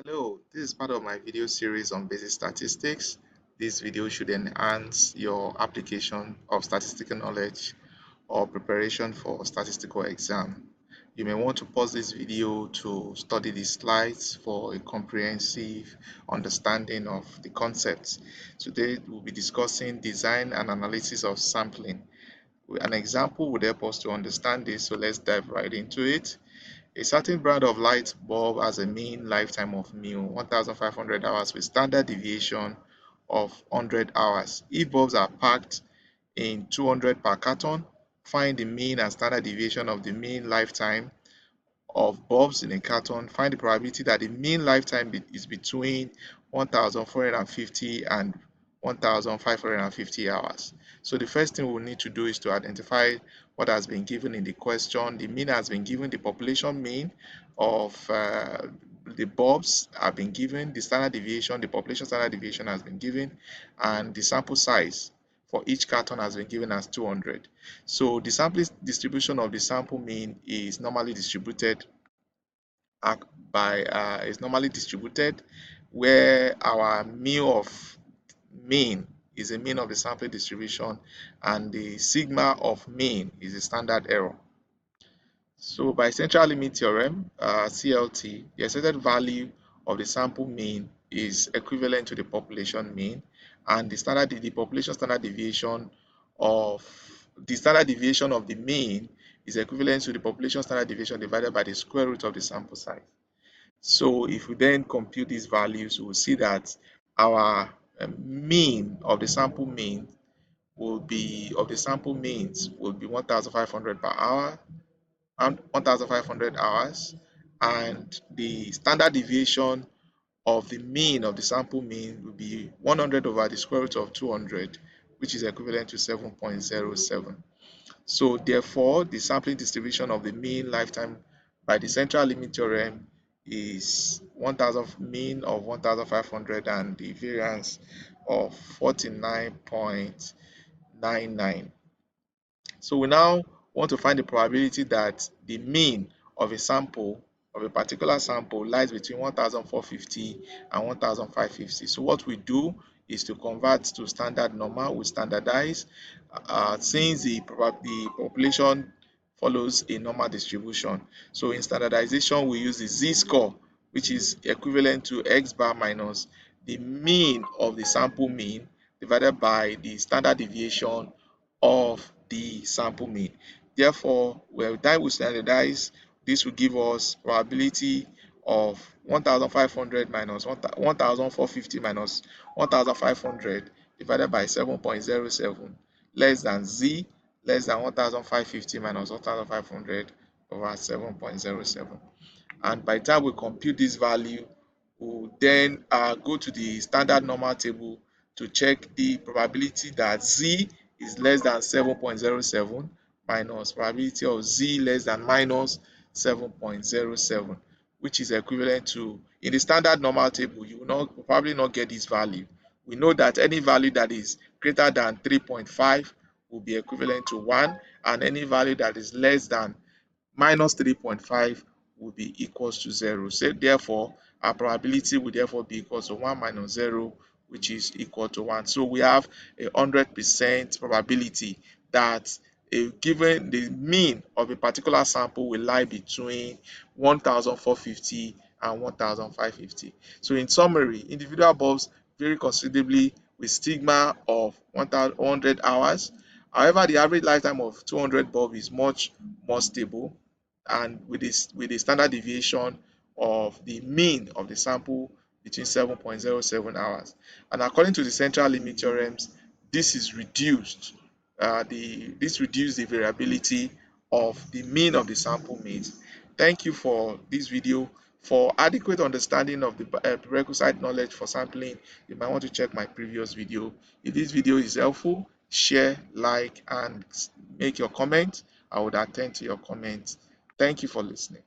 Hello, this is part of my video series on basic statistics. This video should enhance your application of statistical knowledge or preparation for statistical exam. You may want to pause this video to study the slides for a comprehensive understanding of the concepts. Today we'll be discussing design and analysis of sampling. An example would help us to understand this, so let's dive right into it. A certain brand of light bulb has a mean lifetime of 1,500 hours with standard deviation of 100 hours. If bulbs are packed in 200 per carton, find the mean and standard deviation of the mean lifetime of bulbs in a carton. Find the probability that the mean lifetime is between 1,450 and 1,550 hours. So the first thing we need to do is to identify what has been given in the question. The mean has been given, the population mean of the bulbs have been given, the standard deviation, the population standard deviation has been given, and the sample size for each carton has been given as 200. So the sample distribution of the sample mean is normally distributed where our mu of mean is a mean of the sample distribution and the sigma of mean is the standard error. So by central limit theorem, CLT, the accepted value of the sample mean is equivalent to the population mean, and the population standard deviation of the mean is equivalent to the population standard deviation divided by the square root of the sample size. So if we then compute these values, we'll see that our mean of the sample mean will be 1,500 per hour and 1,500 hours, and the standard deviation of the mean of the sample mean will be 100 over the square root of 200, which is equivalent to 7.07. So therefore, the sampling distribution of the mean lifetime by the central limit theorem is 1,000 mean of 1,500 and the variance of 49.99. So we now want to find the probability that the mean of a particular sample lies between 1,450 and 1,550. So what we do is to convert to standard normal. We standardize since the population follows a normal distribution. So in standardization, we use the z-score, which is equivalent to x bar minus the mean of the sample mean divided by the standard deviation of the sample mean. Therefore, when we standardize, this will give us probability of 1,500 minus 1,450 minus 1,500 divided by 7.07 less than z less than 1,550 minus 1,500 over 7.07. And by the time we compute this value, we'll then go to the standard normal table to check the probability that z is less than 7.07 minus probability of z less than minus 7.07, which is equivalent to, in the standard normal table, you will probably not get this value. We know that any value that is greater than 3.5 will be equivalent to 1, and any value that is less than minus 3.5 will be equals to 0. So therefore, our probability will therefore be equal to 1 minus 0, which is equal to 1. So we have 100% probability that given the mean of a particular sample will lie between 1,450 and 1,550. So in summary, individual bulbs vary considerably with sigma of 100 hours. However, the average lifetime of 200 bulb is much more stable, and with the standard deviation of the mean of the sample between 7.07 hours. And according to the central limit theorems, this is reduced. This reduces the variability of the mean of the sample means. Thank you for this video. For adequate understanding of the prerequisite knowledge for sampling, you might want to check my previous video. If this video is helpful, share, like, and make your comment. I would attend to your comments. Thank you for listening.